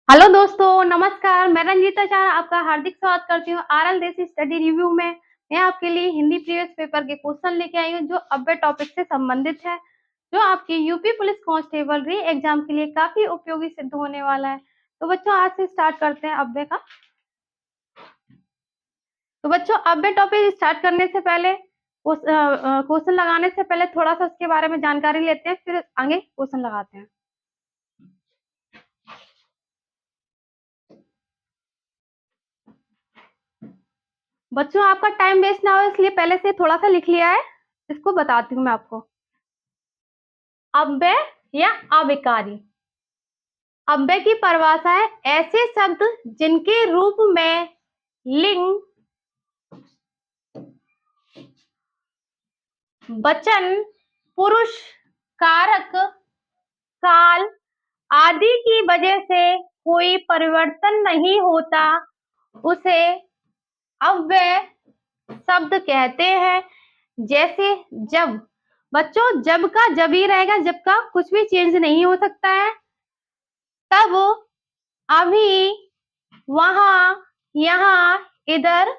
Hello दोस्तों, नमस्कार। मैं रंजीता चार आपका हार्दिक स्वागत करती हूँ आरएल देसी स्टडी रिव्यू में। मैं आपके लिए हिंदी प्रीवियस पेपर के क्वेश्चन लेके आई हूँ जो अव्यय टॉपिक से संबंधित है, जो आपकी यूपी पुलिस कांस्टेबल री एग्जाम के लिए काफी उपयोगी सिद्ध होने वाला है। तो बच्चों आज से स्टार्ट करते हैं अव्यय का। तो बच्चों अव्यय टॉपिक स्टार्ट करने से पहले क्वेश्चन लगाने से पहले थोड़ा सा उसके बारे में जानकारी लेते हैं, फिर आगे क्वेश्चन लगाते हैं। बच्चों आपका टाइम वेस्ट ना हो इसलिए पहले से थोड़ा सा लिख लिया है, इसको बताती हूँ मैं आपको। अव्यय या अविकारी। अव्यय की परिभाषा है ऐसे शब्द जिनके रूप में लिंग, वचन, पुरुष, कारक, काल आदि की वजह से कोई परिवर्तन नहीं होता, उसे अव्यय शब्द कहते हैं। जैसे जब, बच्चों जब का जब ही रहेगा, जब का कुछ भी चेंज नहीं हो सकता है। तब, अभी, वहां, यहाँ, इधर,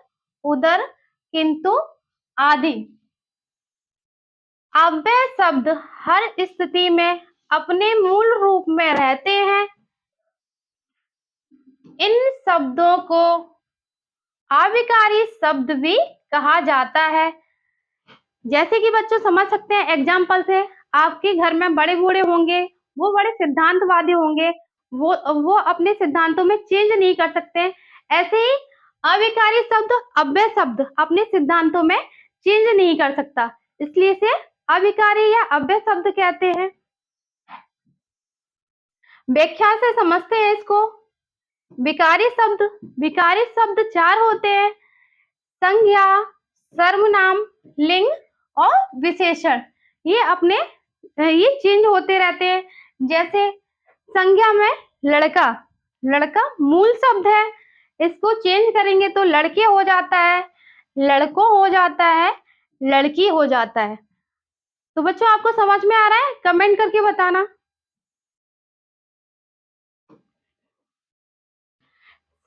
उधर, किंतु आदि। अव्यय शब्द हर स्थिति में अपने मूल रूप में रहते हैं। इन शब्दों को अविकारी शब्द भी कहा जाता है। जैसे कि बच्चों समझ सकते हैं एग्जाम्पल से, आपके घर में बड़े बूढ़े होंगे, वो बड़े सिद्धांतवादी होंगे, वो अपने सिद्धांतों में चेंज नहीं कर सकते हैं। ऐसे ही अविकारी शब्द, अव्यय शब्द अपने सिद्धांतों में चेंज नहीं कर सकता, इसलिए इसे अविकारी या अव्यय शब्द कहते हैं। व्याख्या से समझते हैं इसको। विकारी शब्द चार होते हैं: संज्ञा, सर्वनाम, लिंग और विशेषण। ये चेंज होते रहते हैं। जैसे संज्ञा में लड़का, लड़का मूल शब्द है, इसको चेंज करेंगे तो लड़के हो जाता है, लड़कों हो जाता है, लड़की हो जाता है। तो बच्चों आपको समझ में आ रहा है? कमेंट करके बताना।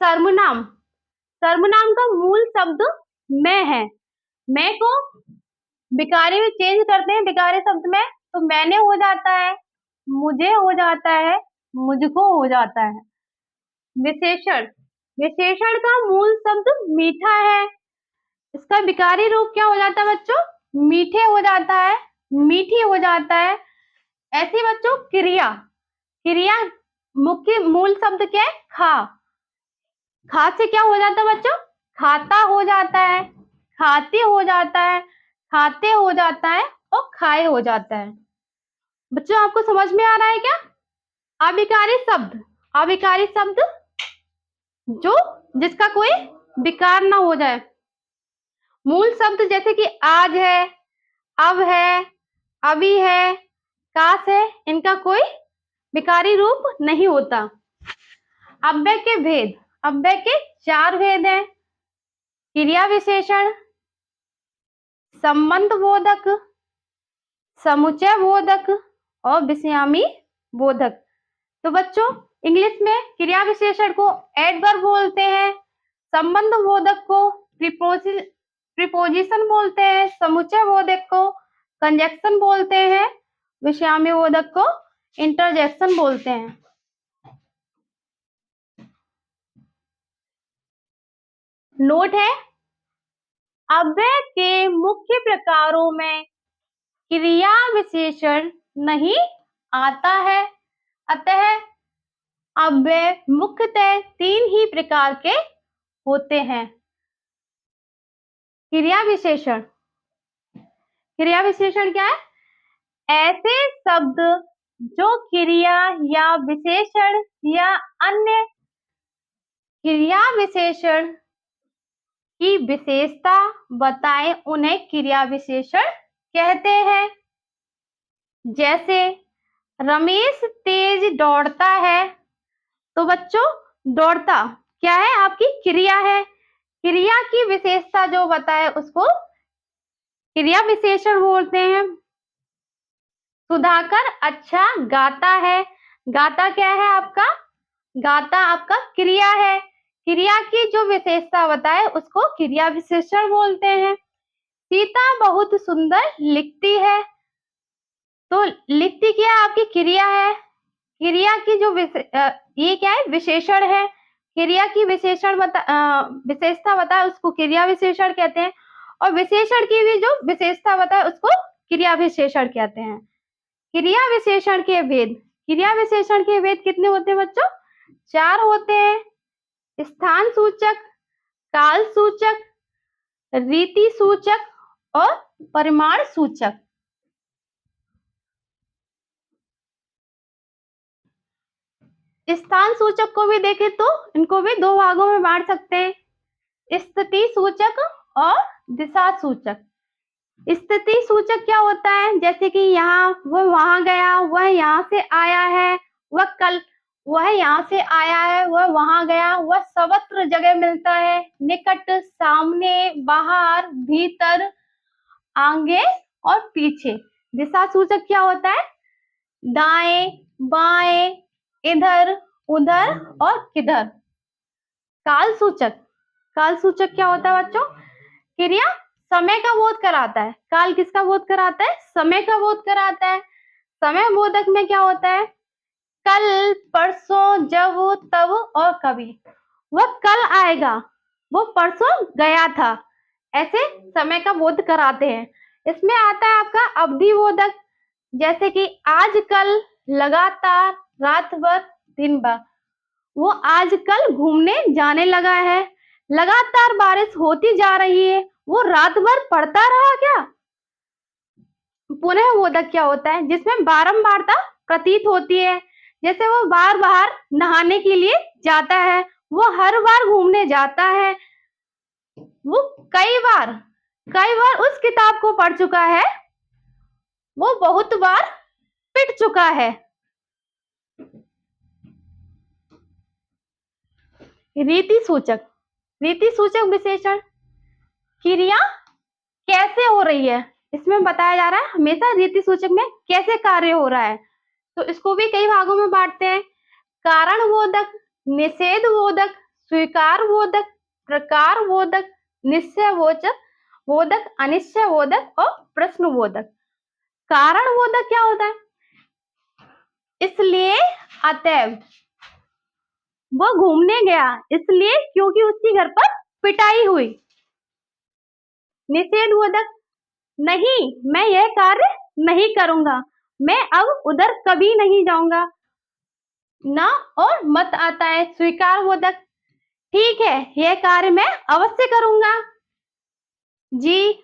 सर्वनाम, सर्वनाम का मूल शब्द मैं है। मैं को विकारी में चेंज करते हैं, विकारी शब्द में, तो मैंने हो जाता है, मुझे हो जाता है, मुझको हो जाता है। विशेषण, विशेषण का मूल शब्द मीठा है, इसका विकारी रूप क्या हो जाता है बच्चों? मीठे हो जाता है, मीठी हो जाता है। ऐसे बच्चों क्रिया, क्रिया मुख्य मूल शब्द क्या है? खा, खा से क्या हो जाता है बच्चों? खाता हो जाता है, खाते हो जाता है, खाते हो जाता है और खाए हो जाता है। बच्चों आपको समझ में आ रहा है क्या? अविकारी शब्द, अविकारी शब्द जो जिसका कोई विकार ना हो जाए। मूल शब्द जैसे कि आज है, अब है, अभी है, काश है, इनका कोई विकारी रूप नहीं होता। अव्यय के भेद, अव्यय के चार भेद हैं: क्रिया विशेषण, संबंध बोधक, समुच्चय बोधक और विषयामी बोधक। तो बच्चों इंग्लिश में क्रिया विशेषण को एडवर्ब बोलते हैं, संबंध बोधक को प्रीपोजिशन बोलते हैं, समुच्चय बोधक को कंजक्शन बोलते हैं, विषयामी बोधक को इंटरजेक्शन बोलते हैं। नोट है, अव्यय के मुख्य प्रकारों में क्रिया विशेषण नहीं आता है, अतः अव्यय मुख्यतः तीन ही प्रकार के होते हैं। क्रिया विशेषण, क्रिया विशेषण क्या है? ऐसे शब्द जो क्रिया या विशेषण या अन्य क्रिया विशेषण की विशेषता बताएं, उन्हें क्रिया विशेषण कहते हैं। जैसे रमेश तेज दौड़ता है, तो बच्चों दौड़ता क्या है? आपकी क्रिया है, क्रिया की विशेषता जो बताए उसको क्रिया विशेषण बोलते हैं। सुधाकर अच्छा गाता है, गाता क्या है आपका? गाता आपका क्रिया है। क्रिया की जो विशेषता होता है उसको क्रिया विशेषण बोलते हैं। सीता बहुत सुंदर लिखती है, तो लिखती क्या है? आपकी क्रिया है। क्रिया की जो ये क्या है? विशेषण है। क्रिया की विशेषता बताए उसको क्रिया विशेषण कहते हैं, और विशेषण की भी जो विशेषता बताए उसको क्रिया विशेषण कहते हैं। क्रिया विशेषण के भेद। क्रिया विशेषण के भेद कितने होते हैं बच्चों? 4 होते हैं। स्थान सूचक, काल सूचक, रीति सूचक और परिमाण सूचक। स्थान सूचक को भी देखें तो इनको भी 2 भागों में बांट सकते हैं, स्थिति सूचक और दिशा सूचक। स्थिति सूचक क्या होता है? जैसे कि यहाँ वह वहां गया, वह यहाँ से आया है, वह यहाँ से आया है, वह वहां गया, वह सर्वत्र जगह मिलता है, निकट, सामने, बाहर, भीतर, आगे और पीछे। दिशा सूचक क्या होता है? दाएं, बाएं, इधर, उधर और किधर। काल सूचक। काल सूचक क्या होता है बच्चों? क्रिया समय का बोध कराता है। काल किसका बोध कराता है? समय का बोध कराता है। समय बोधक में क्या होता है? कल, परसों, जब, तब और कभी। वह कल आएगा, वो परसों गया था, ऐसे समय का बोध कराते हैं। इसमें आता है आपका अवधि बोधक, जैसे कि आजकल, लगातार, रात भर, दिन भर। वो आजकल घूमने जाने लगा है, लगातार बारिश होती जा रही है, वो रात भर पढ़ता रहा क्या? पुनः बोधक क्या होता है? जिसमें बारंबारता प्रतीत होती है, जैसे वो बार बार नहाने के लिए जाता है, वो हर बार घूमने जाता है, वो कई बार उस किताब को पढ़ चुका है, वो बहुत बार पिट चुका है। रीति सूचक। रीति सूचक विशेषण। क्रिया कैसे हो रही है, इसमें बताया जा रहा है हमेशा रीति सूचक में कैसे कार्य हो रहा है, तो इसको भी कई भागों में बांटते हैं। कारण बोधक, निषेध बोधक, स्वीकार बोधक, प्रकार बोधक, निश्चय बोधक, अनिश्चय बोधक और प्रश्न बोधक। कारण बोधक क्या होता है? इसलिए, अतएव। वो घूमने गया इसलिए क्योंकि उसकी घर पर पिटाई हुई। निषेध बोधक, नहीं, मैं यह कार्य नहीं करूंगा, मैं अब उधर कभी नहीं जाऊंगा। ना और मत आता है। स्वीकार बोधक, ठीक है, यह कार्य मैं अवश्य करूंगा। जी,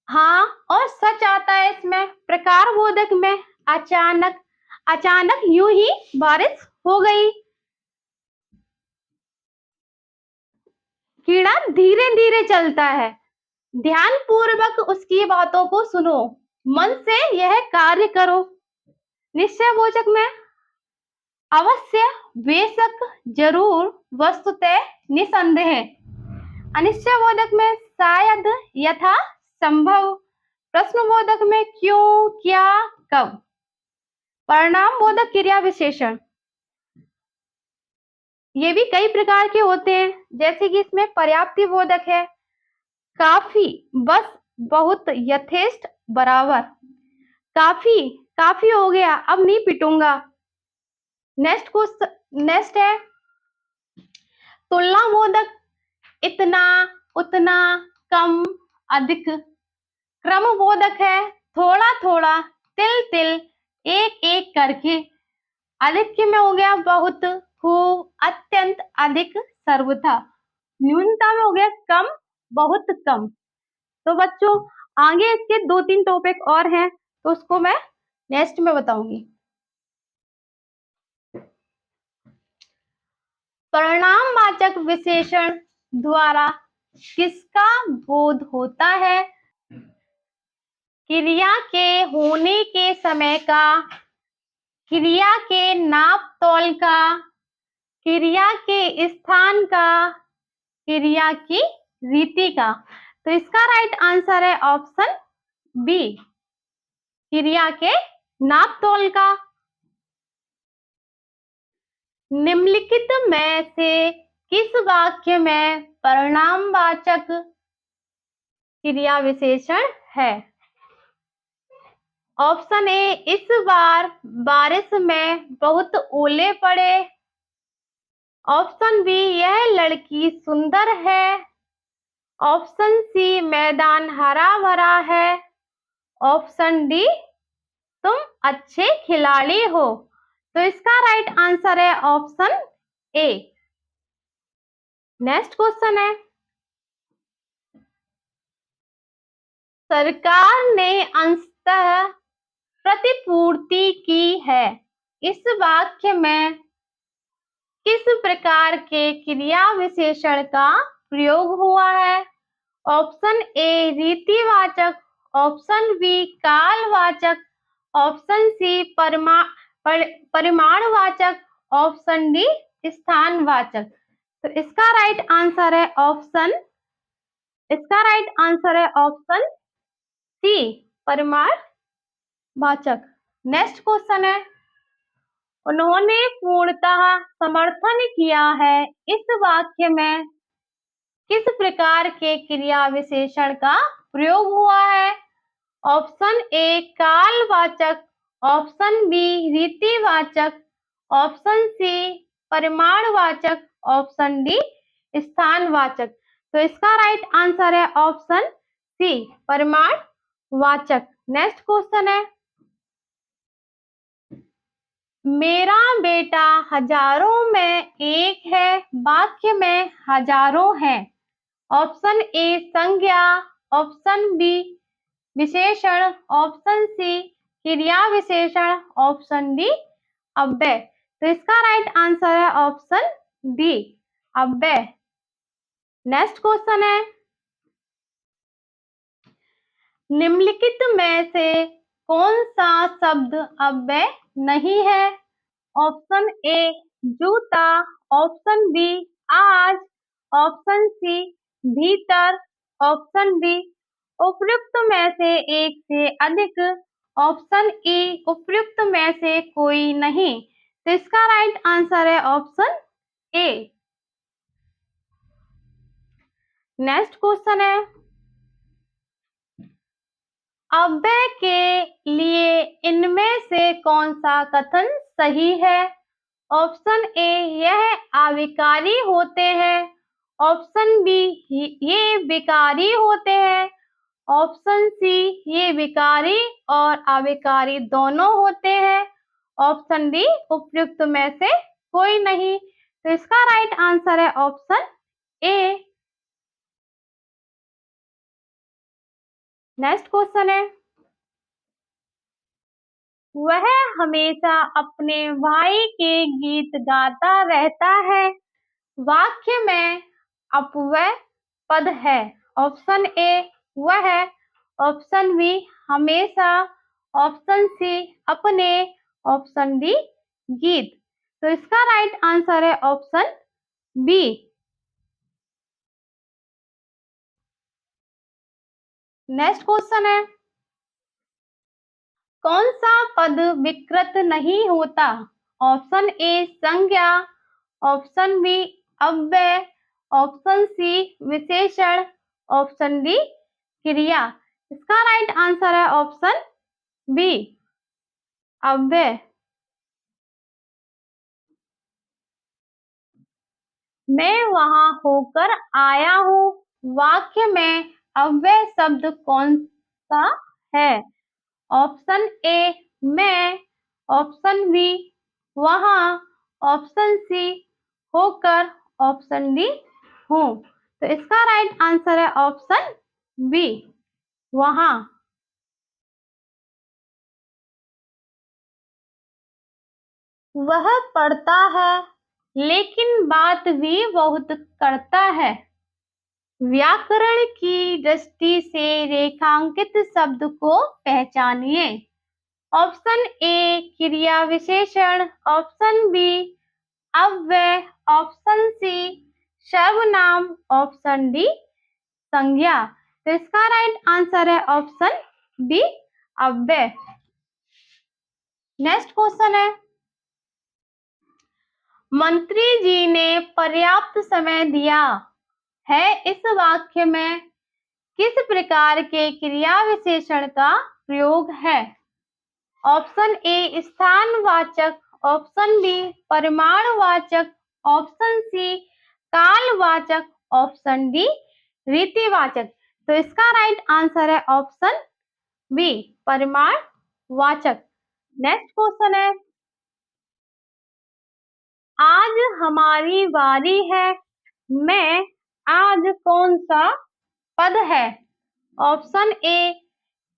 हाँ और सच आता है इसमें। प्रकार बोधक में अचानक, अचानक यूं ही बारिश हो गई। कीड़ा धीरे धीरे चलता है, ध्यान पूर्वक उसकी बातों को सुनो, मन से यह कार्य करो। निश्चय बोधक में अवश्य, बेशक, जरूर, वस्तुतः, निसंदेह। अनिश्चय बोधक में शायद, यथा, संभव। प्रश्न बोधक में क्यों, क्या, कब। परिणाम बोधक क्रिया विशेषण। ये भी कई प्रकार के होते हैं, जैसे कि इसमें पर्याप्ति बोधक है, काफी, बस, बहुत, यथेष्ट, बराबर। काफी, काफी हो गया, अब नहीं पिटूंगा। नेक्स्ट है तुलना बोधक, इतना, उतना, कम, अधिक। क्रम बोधक है, थोड़ा थोड़ा, तिल तिल, एक एक करके। अधिक में हो गया बहुत, खूब, अत्यंत, अधिक, सर्वथा। न्यूनता में हो गया कम, बहुत कम। तो बच्चों आगे इसके 2-3 टॉपिक और हैं, तो उसको मैं नेक्स्ट में बताऊंगी। परिणामवाचक विशेषण द्वारा किसका बोध होता है? क्रिया के होने के समय का, क्रिया के नाप तौल का, क्रिया के स्थान का, क्रिया की रीति का। तो इसका राइट आंसर है ऑप्शन बी, क्रिया के नाप तौल का। निम्नलिखित में से किस वाक्य में परिणामवाचक क्रिया विशेषण है? ऑप्शन ए, इस बार बारिश में बहुत ओले पड़े। ऑप्शन बी, यह लड़की सुंदर है। ऑप्शन सी, मैदान हरा भरा है। ऑप्शन डी, तुम अच्छे खिलाड़ी हो। तो इसका राइट आंसर है ऑप्शन ए। नेक्स्ट क्वेश्चन है, सरकार ने अंशतः प्रतिपूर्ति की है। इस वाक्य में किस प्रकार के क्रिया विशेषण का प्रयोग हुआ है? ऑप्शन ए, रीतिवाचक। ऑप्शन बी, कालवाचक। ऑप्शन सी, परिमाणवाचक। ऑप्शन डी, स्थानवाचक। तो इसका राइट आंसर है ऑप्शन सी, परिमाणवाचक। नेक्स्ट क्वेश्चन है, उन्होंने पूर्णतः समर्थन किया है। इस वाक्य में किस प्रकार के क्रिया विशेषण का प्रयोग हुआ है? ऑप्शन ए, कालवाचक। ऑप्शन बी, रीतिवाचक। ऑप्शन सी, परिमाणवाचक। ऑप्शन डी, स्थानवाचक। तो इसका राइट आंसर है ऑप्शन सी, परिमाणवाचक। नेक्स्ट क्वेश्चन है, मेरा बेटा हजारों में एक है। वाक्य में हजारों हैं। ऑप्शन ए, संज्ञा। ऑप्शन बी, विशेषण। ऑप्शन सी, क्रिया विशेषण। ऑप्शन डी, अव्यय। तो इसका राइट आंसर है ऑप्शन डी, अव्यय। नेक्स्ट क्वेश्चन है, निम्नलिखित में से कौन सा शब्द अव्यय नहीं है? ऑप्शन ए, जूता। ऑप्शन बी, आज। ऑप्शन सी, भीतर। ऑप्शन डी, उपयुक्त में से एक से अधिक। ऑप्शन ई, उपयुक्त में से कोई नहीं। तो इसका राइट आंसर है ऑप्शन ए। नेक्स्ट क्वेश्चन है, अव्यय के लिए इनमें से कौन सा कथन सही है? ऑप्शन ए, यह अविकारी होते हैं। ऑप्शन बी, ये विकारी होते हैं। ऑप्शन सी, ये विकारी और अविकारी दोनों होते हैं। ऑप्शन डी, उपयुक्त में से कोई नहीं। तो इसका राइट आंसर है ऑप्शन ए। नेक्स्ट क्वेश्चन है, वह हमेशा अपने भाई के गीत गाता रहता है। वाक्य में अपव्यय पद है। ऑप्शन ए, वह। ऑप्शन बी, हमेशा। ऑप्शन सी, अपने। ऑप्शन डी, गीत। तो इसका राइट आंसर है ऑप्शन बी। नेक्स्ट क्वेश्चन है, कौन सा पद विकृत नहीं होता? ऑप्शन ए, संज्ञा। ऑप्शन बी, अव्यय। ऑप्शन सी, विशेषण। ऑप्शन डी, क्रिया। इसका राइट आंसर है ऑप्शन बी, अव्यय। मैं वहां होकर आया हूँ। वाक्य में अव्यय शब्द कौन सा है? ऑप्शन ए, मैं। ऑप्शन बी, वहां। ऑप्शन सी, होकर। ऑप्शन डी, हूँ। तो इसका राइट आंसर है ऑप्शन बी, वहां। वह पढ़ता है लेकिन बात भी बहुत करता है। व्याकरण की दृष्टि से रेखांकित शब्द को पहचानिए। ऑप्शन ए, क्रिया विशेषण। ऑप्शन बी, अव्यय। ऑप्शन सी, सर्वनाम। ऑप्शन डी, संज्ञा। तो इसका राइट आंसर है ऑप्शन बी, अव्यय। नेक्स्ट क्वेश्चन है, मंत्री जी ने पर्याप्त समय दिया है इस वाक्य में किस प्रकार के क्रिया विशेषण का प्रयोग है? ऑप्शन ए स्थानवाचक, ऑप्शन बी परिमाणवाचक, ऑप्शन सी कालवाचक, ऑप्शन डी रीतिवाचक। तो इसका राइट आंसर है ऑप्शन बी परिमाणवाचक। नेक्स्ट क्वेश्चन है, आज हमारी बारी है मैं आज कौन सा पद है? ऑप्शन ए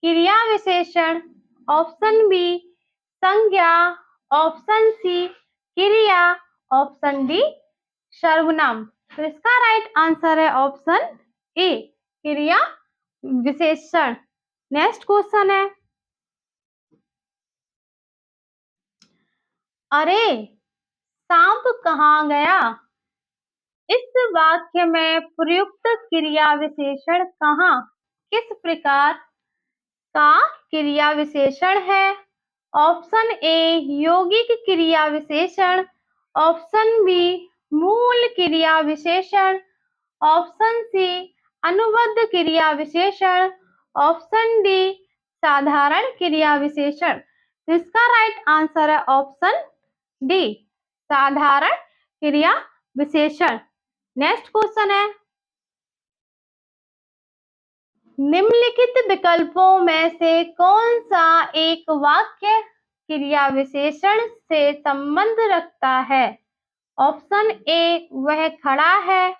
क्रिया विशेषण, ऑप्शन बी संज्ञा, ऑप्शन सी क्रिया, ऑप्शन डी सर्वनाम। तो इसका राइट आंसर है ऑप्शन ए क्रिया विशेषण। नेक्स्ट क्वेश्चन है, अरे सांप कहाँ गया? इस वाक्य में प्रयुक्त क्रिया विशेषण कहाँ किस प्रकार का क्रिया विशेषण है? ऑप्शन ए यौगिक क्रिया विशेषण, ऑप्शन बी मूल क्रिया विशेषण, ऑप्शन सी अनुबद्ध क्रिया विशेषण, ऑप्शन डी साधारण क्रिया विशेषण। तो इसका राइट आंसर है ऑप्शन डी साधारण क्रिया विशेषण। नेक्स्ट क्वेश्चन है, निम्नलिखित विकल्पों में से कौन सा एक वाक्य क्रिया विशेषण से संबंध रखता है? ऑप्शन ए वह खड़ा है,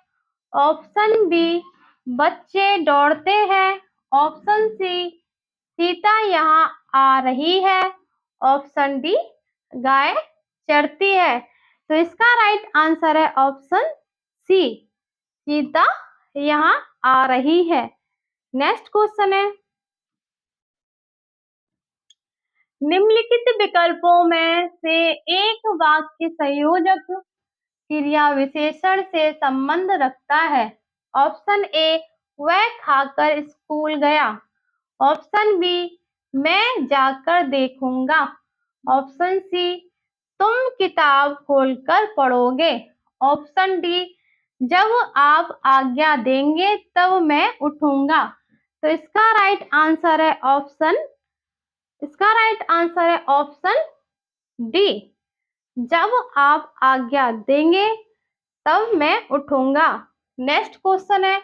ऑप्शन बी बच्चे दौड़ते हैं, ऑप्शन सी सीता यहाँ आ रही है, ऑप्शन डी गाय चरती है। तो इसका राइट आंसर है ऑप्शन सी सीता यहाँ आ रही है। नेक्स्ट क्वेश्चन है, निम्नलिखित विकल्पों में से एक वाक्य संयोजक क्रिया विशेषण से संबंध रखता है। ऑप्शन ए वह खाकर स्कूल गया, ऑप्शन बी मैं जाकर देखूंगा, ऑप्शन सी तुम किताब खोलकर पढ़ोगे, ऑप्शन डी जब आप आज्ञा देंगे तब मैं उठूंगा। तो इसका राइट आंसर है ऑप्शन डी जब आप आज्ञा देंगे तब मैं उठूंगा। नेक्स्ट क्वेश्चन है,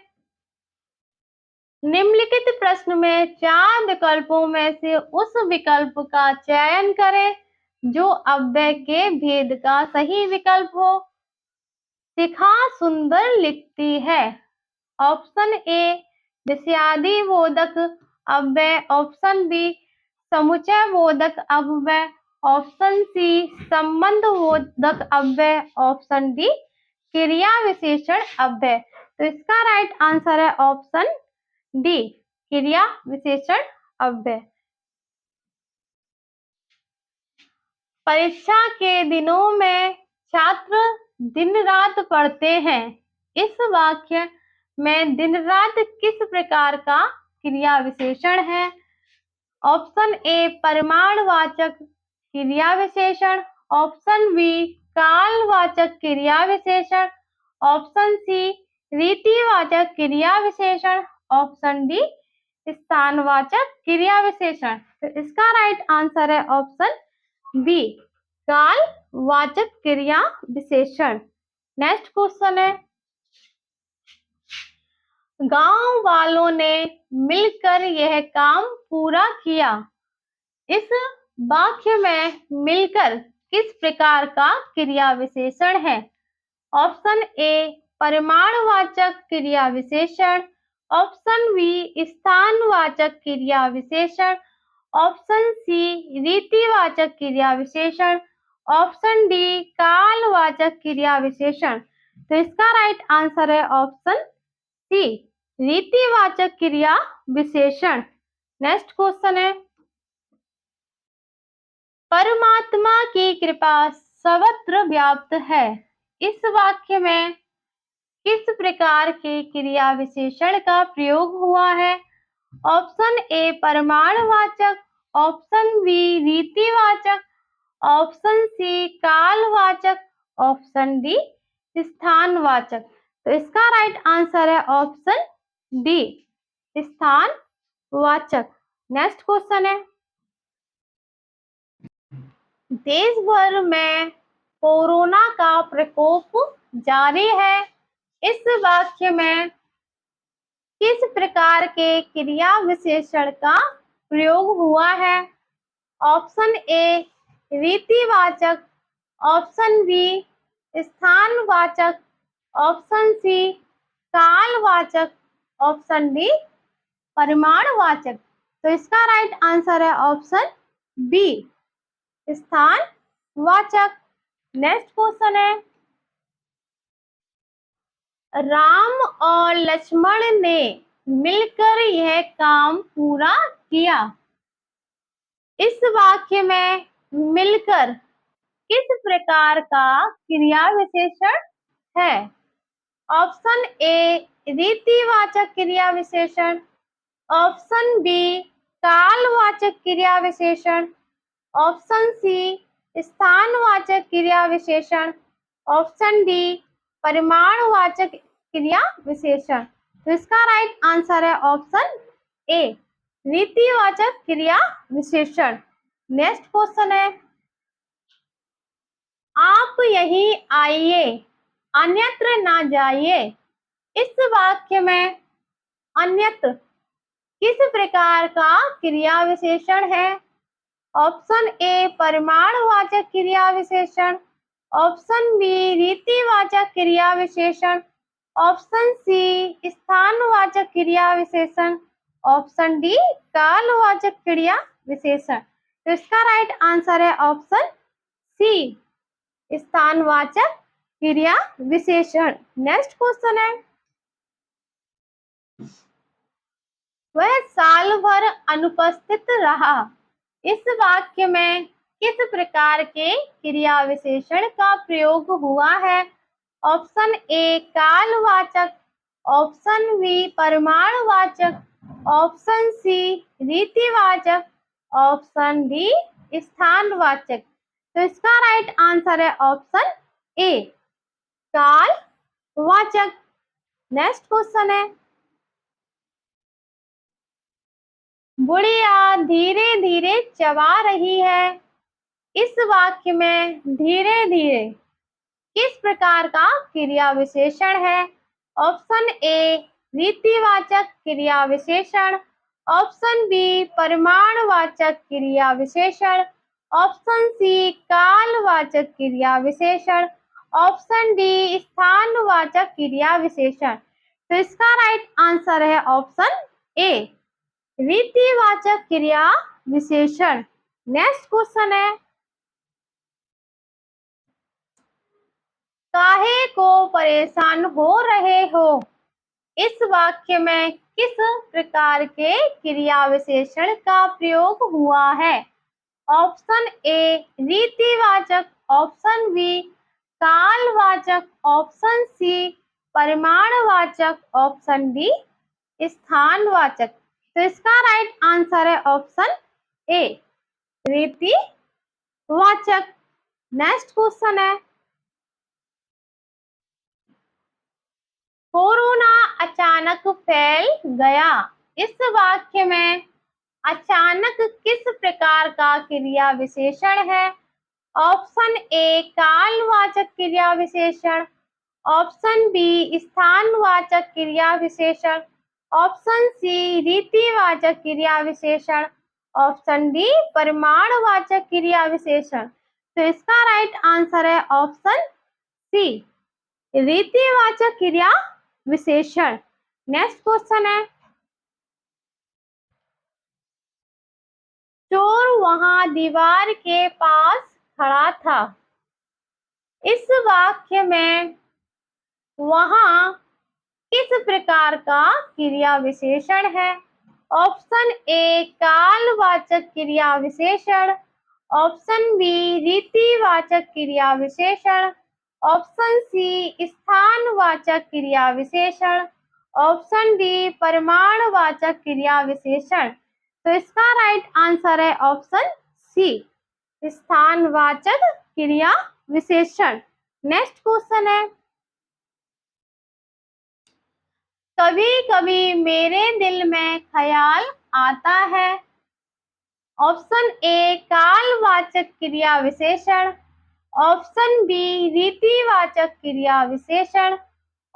निम्नलिखित प्रश्न में 4 विकल्पों में से उस विकल्प का चयन करें जो अव्यय के भेद का सही विकल्प हो। शिखा सुंदर लिखती है। ऑप्शन ए विषयादि बोधक अव्यय, ऑप्शन बी समुच्चय बोधक अव्यय, ऑप्शन सी संबंध बोधक अव्यय, ऑप्शन डी क्रिया विशेषण अव्यय। तो इसका राइट आंसर है ऑप्शन डी क्रिया विशेषण अव्यय। परीक्षा के दिनों में छात्र दिन रात पढ़ते हैं। इस वाक्य में दिन रात किस प्रकार का क्रिया विशेषण है? ऑप्शन ए परिमाणवाचक क्रिया विशेषण, ऑप्शन बी कालवाचक क्रिया विशेषण, ऑप्शन सी रीतिवाचक क्रिया विशेषण, ऑप्शन डी स्थानवाचक क्रिया विशेषण। तो इसका राइट आंसर है ऑप्शन बी कालवाचक क्रिया विशेषण। नेक्स्ट क्वेश्चन है, गांव वालों ने मिलकर यह काम पूरा किया। इस वाक्य में मिलकर किस प्रकार का क्रिया विशेषण है? ऑप्शन ए परिमाणवाचक क्रिया विशेषण, ऑप्शन बी स्थानवाचक क्रिया विशेषण, ऑप्शन सी रीतिवाचक क्रिया विशेषण, ऑप्शन डी कालवाचक क्रिया विशेषण। तो इसका राइट आंसर है ऑप्शन सी रीतिवाचक क्रिया विशेषण। नेक्स्ट क्वेश्चन है, परमात्मा की कृपा सर्वत्र व्याप्त है। इस वाक्य में किस प्रकार के क्रिया विशेषण का प्रयोग हुआ है? ऑप्शन ए परिमाणवाचक, ऑप्शन बी रीतिवाचक, ऑप्शन सी कालवाचक, ऑप्शन डी स्थानवाचक। तो इसका राइट आंसर है ऑप्शन डी स्थानवाचक। नेक्स्ट क्वेश्चन है, देश भर में कोरोना का प्रकोप जारी है। इस वाक्य में किस प्रकार के क्रिया विशेषण का प्रयोग हुआ है? ऑप्शन ए रीतिवाचक, ऑप्शन बी स्थानवाचक, ऑप्शन सी कालवाचक, ऑप्शन डी परिमाणवाचक। तो इसका राइट आंसर है ऑप्शन बी स्थानवाचक। नेक्स्ट क्वेश्चन है, राम और लक्ष्मण ने मिलकर यह काम पूरा किया। इस वाक्य में मिलकर किस प्रकार का क्रिया विशेषण है? ऑप्शन ए रीतिवाचक क्रिया विशेषण, ऑप्शन बी कालवाचक क्रिया विशेषण, ऑप्शन सी स्थानवाचक क्रिया विशेषण, ऑप्शन डी परिमाणवाचक क्रिया विशेषण। तो इसका राइट आंसर है ऑप्शन ए रीतिवाचक क्रिया विशेषण। नेक्स्ट क्वेश्चन है, आप यहीं आइए अन्यत्र ना जाइए। इस वाक्य में अन्यत्र किस प्रकार का क्रिया विशेषण है? ऑप्शन ए परिमाणवाचक क्रिया विशेषण, ऑप्शन बी रीतिवाचक क्रिया विशेषण, ऑप्शन सी स्थानवाचक क्रिया विशेषण, ऑप्शन डी कालवाचक क्रिया विशेषण। तो इसका राइट आंसर है ऑप्शन सी स्थानवाचक क्रिया विशेषण। नेक्स्ट क्वेश्चन है, वह साल भर अनुपस्थित रहा। इस वाक्य में किस प्रकार के क्रिया विशेषण का प्रयोग हुआ है? ऑप्शन ए कालवाचक, ऑप्शन बी परिमाणवाचक, ऑप्शन सी रीतिवाचक, ऑप्शन डी स्थानवाचक। तो इसका राइट आंसर है ऑप्शन ए कालवाचक। नेक्स्ट क्वेश्चन है, बुढ़िया धीरे धीरे चबा रही है। इस वाक्य में धीरे धीरे किस प्रकार का क्रिया विशेषण है? ऑप्शन ए रीतिवाचक क्रिया विशेषण, ऑप्शन बी परिमाणवाचक क्रिया विशेषण, ऑप्शन सी कालवाचक क्रिया विशेषण, ऑप्शन डी स्थानवाचक क्रिया विशेषण। तो इसका राइट आंसर है ऑप्शन ए रीतिवाचक क्रिया विशेषण। नेक्स्ट क्वेश्चन है, काहे को परेशान हो रहे हो। इस वाक्य में किस प्रकार के क्रिया विशेषण का प्रयोग हुआ है? ऑप्शन ए रीतिवाचक, ऑप्शन बी कालवाचक, ऑप्शन सी परिमाणवाचक, ऑप्शन डी स्थानवाचक। तो इसका राइट आंसर है ऑप्शन ए रीतिवाचक। नेक्स्ट क्वेश्चन है, कोरोना अचानक फैल गया। इस वाक्य में अचानक किस प्रकार का क्रिया विशेषण है? ऑप्शन ए कालवाचक क्रिया विशेषण, ऑप्शन बी स्थानवाचक क्रिया विशेषण, ऑप्शन सी रीतिवाचक क्रिया विशेषण, ऑप्शन डी परिमाणवाचक क्रिया विशेषण। तो इसका राइट आंसर है ऑप्शन सी रीतिवाचक क्रिया विशेषण। नेक्स्ट क्वेश्चन है, चोर वहां दीवार के पास खड़ा था। इस वाक्य में वहां किस प्रकार का क्रिया विशेषण है? ऑप्शन ए कालवाचक क्रिया विशेषण, ऑप्शन बी रीतिवाचक क्रिया विशेषण, ऑप्शन सी स्थानवाचक क्रिया विशेषण, ऑप्शन डी परिमाणवाचक क्रिया विशेषण। तो इसका राइट आंसर है ऑप्शन सी स्थानवाचक क्रिया विशेषण। नेक्स्ट क्वेश्चन है, कभी कभी मेरे दिल में ख्याल आता है। ऑप्शन ए कालवाचक क्रिया विशेषण, ऑप्शन बी रीतिवाचक क्रिया विशेषण,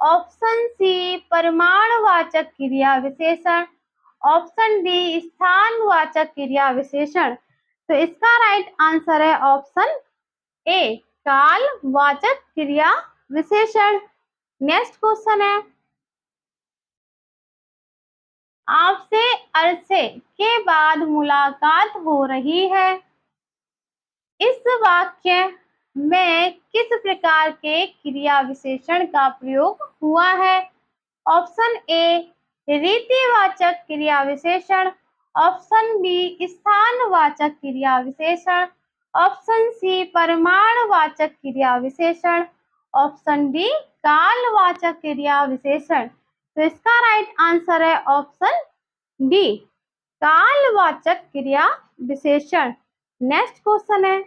ऑप्शन सी परिमाणवाचक क्रिया विशेषण, ऑप्शन डी स्थानवाचक क्रिया विशेषण। तो इसका राइट आंसर है ऑप्शन ए कालवाचक क्रिया विशेषण। नेक्स्ट क्वेश्चन है, आपसे अरसे के बाद मुलाकात हो रही है। इस वाक्य में किस प्रकार के क्रिया विशेषण का प्रयोग हुआ है। ऑप्शन ए रीतिवाचक क्रिया विशेषण, ऑप्शन बी स्थानवाचक क्रिया विशेषण, ऑप्शन सी परिमाणवाचक क्रिया विशेषण, ऑप्शन डी कालवाचक क्रिया विशेषण। तो इसका राइट आंसर है ऑप्शन डी कालवाचक क्रिया विशेषण। नेक्स्ट क्वेश्चन है,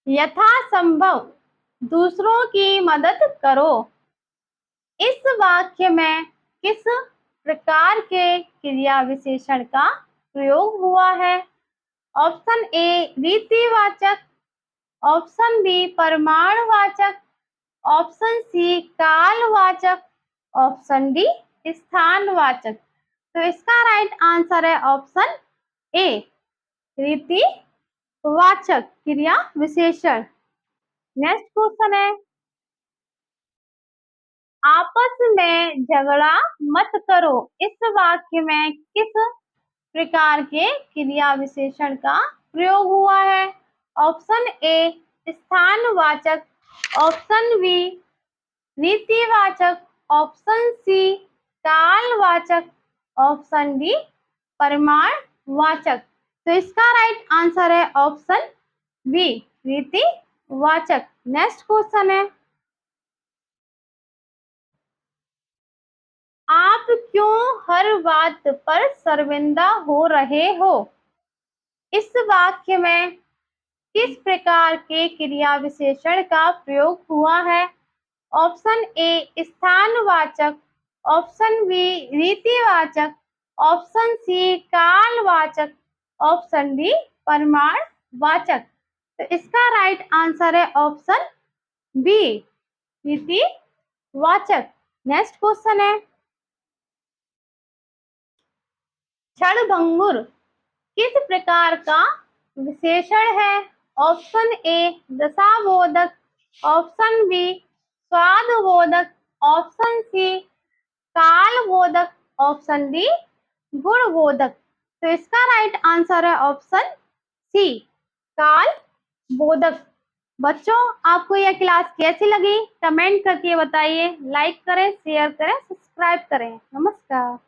यथासंभव दूसरों की मदद करो। इस वाक्य में किस प्रकार के क्रिया विशेषण का प्रयोग हुआ है। ऑप्शन ए रीतिवाचक, ऑप्शन बी परिमाणवाचक, ऑप्शन सी कालवाचक, ऑप्शन डी स्थानवाचक। तो इसका राइट आंसर है ऑप्शन ए रीतिवाचक क्रिया विशेषण। नेक्स्ट क्वेश्चन है, आपस में झगड़ा मत करो। इस वाक्य में किस प्रकार के क्रिया विशेषण का प्रयोग हुआ है। ऑप्शन ए स्थानवाचक, ऑप्शन बी रीतिवाचक, ऑप्शन सी कालवाचक, ऑप्शन डी परिमाणवाचक। तो इसका राइट आंसर है ऑप्शन बी रीतिवाचक। नेक्स्ट क्वेश्चन है, आप क्यों हर बात पर शर्मिंदा हो रहे हो। इस वाक्य में किस प्रकार के क्रिया विशेषण का प्रयोग हुआ है। ऑप्शन ए स्थानवाचक, ऑप्शन बी रीतिवाचक, ऑप्शन सी कालवाचक, ऑप्शन डी परिमाणवाचक। तो इसका राइट आंसर है ऑप्शन बी रीतिवाचक। नेक्स्ट क्वेश्चन है, क्षणभंगुर किस प्रकार का विशेषण है। ऑप्शन ए दशाबोधक, ऑप्शन बी स्वादबोधक, ऑप्शन सी कालबोधक, ऑप्शन डी गुणबोधक। तो इसका राइट आंसर है ऑप्शन सी कालबोधक। बच्चों, आपको यह क्लास कैसी लगी कमेंट करके बताइए। लाइक करें, शेयर करें, सब्सक्राइब करें। नमस्कार।